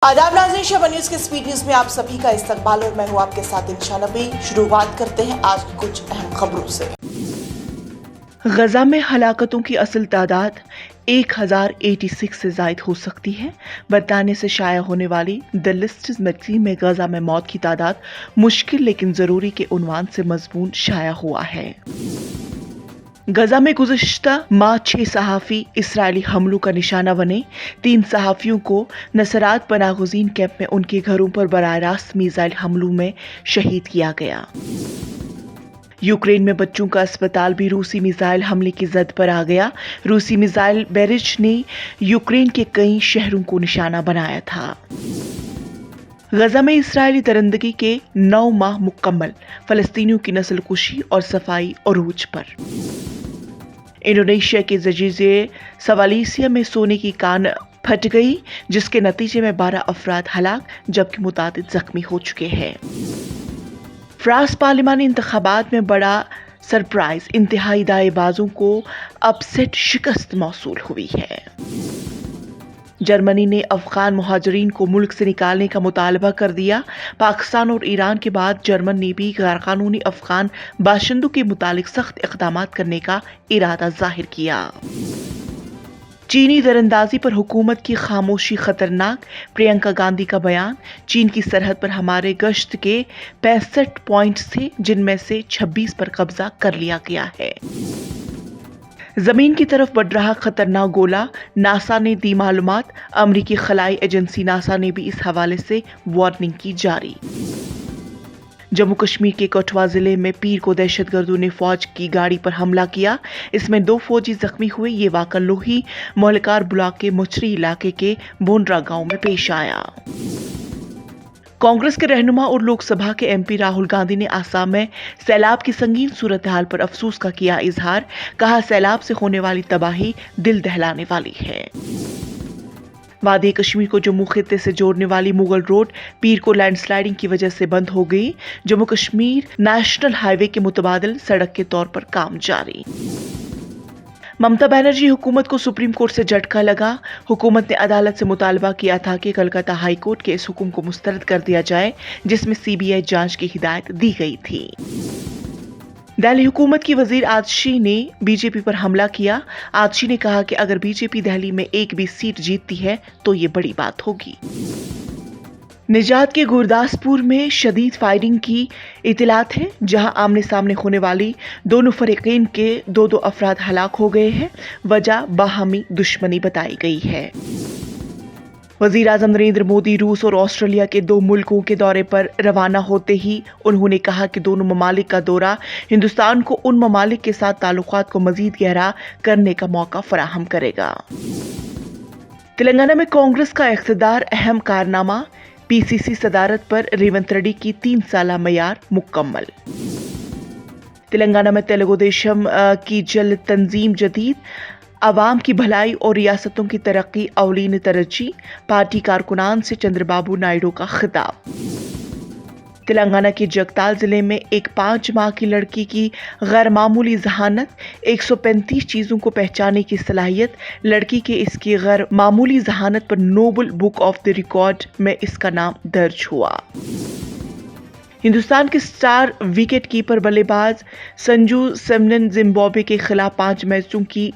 आदाब नाज़रीन, शबा न्यूज़ के स्पीड न्यूज़ में आप सभी का इस्तकबाल और मैं हूँ आपके साथ इंशा नबी। शुरुआत करते हैं आज की कुछ अहम खबरों से। गजा में हलाकतों की असल तादाद 1086 से जायद हो सकती है। बरतानिया से शाया होने वाली द लिस्ट मैगज़ीन में गजा में मौत की तादाद मुश्किल लेकिन जरूरी के उन्वान से मजमून शाया हुआ है। गजा में गुज़िश्ता माह 6 सहाफ़ी इसराइली हमलों का निशाना बने। 3 सहाफ़ियों को नसरात पनागुज़ीन कैंप में उनके घरों पर बराह रास्त मिसाइल हमलों में शहीद किया गया। यूक्रेन में बच्चों का अस्पताल भी रूसी मिसाइल हमले की जद पर आ गया। रूसी मिसाइल बैरिज ने यूक्रेन के कई शहरों को निशाना बनाया था। गजा में इसराइली दरिंदगी के 9 माह मुकम्मल, फलस्तीनियों की नस्ल कुशी और सफाई अरूज पर। इंडोनेशिया के जजीरे सवालिसिया में सोने की कान फट गई, जिसके नतीजे में 12 अफराद हलाक जबकि मुतादिद जख्मी हो चुके हैं। फ्रांस पार्लिमानी इंतखाबात में बड़ा सरप्राइज, इंतहाई दाएबाजों को अपसेट शिकस्त मौसूल हुई है। जर्मनी ने अफगान मुहाजिरीन को मुल्क से निकालने का मुतालबा कर दिया। पाकिस्तान और ईरान के बाद जर्मन ने भी गैरकानूनी अफगान बाशिंदों के मुतालिक सख्त इक़दाम करने का इरादा जाहिर किया। चीनी दरअंदाजी पर हुकूमत की खामोशी खतरनाक, प्रियंका गांधी का बयान। चीन की सरहद पर हमारे गश्त के 65 पॉइंट्स थे, जिनमें से 26 पर कब्जा कर लिया गया है। जमीन की तरफ बढ़ रहा खतरनाक गोला, नासा ने दी मालूमात। अमरीकी खलाई एजेंसी नासा ने भी इस हवाले से वार्निंग की जारी। जम्मू कश्मीर के कठुआ जिले में पीर को दहशतगर्दों ने फौज की गाड़ी पर हमला किया। इसमें 2 फौजी जख्मी हुए। ये वाक़ा लोही मोहलकार ब्लॉक के मुचरी इलाके के बोंड्रा गांव में पेश आया। कांग्रेस के रहनुमा और लोकसभा के एमपी राहुल गांधी ने आसाम में सैलाब की संगीन सूरत हाल पर अफसोस का किया इजहार। कहा, सैलाब से होने वाली तबाही दिल दहलाने वाली है। वादी कश्मीर को जम्मू खित्ते से जोड़ने वाली मुगल रोड पीर को लैंडस्लाइडिंग की वजह से बंद हो गई। जम्मू कश्मीर नेशनल हाईवे के मुतबादिल सड़क के तौर पर काम जारी। ममता बनर्जी हुकूमत को सुप्रीम कोर्ट से झटका लगा। हुकूमत ने अदालत से मुतालबा किया था कि कलकत्ता हाई कोर्ट के इस हुक्म को मुस्तरद कर दिया जाए, जिसमें सीबीआई जांच की हिदायत दी गई थी। दिल्ली हुकूमत की वजीर आतिशी ने बीजेपी पर हमला किया। आतिशी ने कहा कि अगर बीजेपी दिल्ली में एक भी सीट जीतती है तो ये बड़ी बात होगी। निजात के गुरदासपुर में शदीद फायरिंग की इतलात है, जहां आमने सामने होने वाली दोनों फरीकैन के 2 अफराद हलाक हो गए हैं। वजह बाहमी दुश्मनी बताई गई है। वजीर आजम नरेंद्र मोदी रूस और ऑस्ट्रेलिया के 2 मुल्कों के दौरे पर रवाना होते ही उन्होंने कहा कि दोनों ममालिक का दौरा हिंदुस्तान को उन ममालिक के साथ ताल्लुकात को मजीद गहरा करने का मौका फराहम करेगा। तेलंगाना में कांग्रेस का इख्तिदार, अहम कारनामा। पीसीसी सदारत पर रेवंत रेड्डी की 3 साला मयार मुकम्मल। तेलंगाना में तेलुगु देशम की जल तंजीम जदीद, आवाम की भलाई और रियासतों की तरक्की अवलीन तरजीह। पार्टी कारकुनान से चंद्रबाबू नायडू का खिताब। तेलंगाना के जगताल जिले में एक 5 माह की लड़की की गैर मामूली जहानत। 135 चीजों को पहचानने की सलाहियत। लड़की के इसकी गैर मामूली जहानत पर Nobel book of the record में इसका नाम दर्ज हुआ। हिंदुस्तान के स्टार विकेट कीपर बल्लेबाज संजू सैमसन जिम्बाब्वे के खिलाफ 5 मैचों की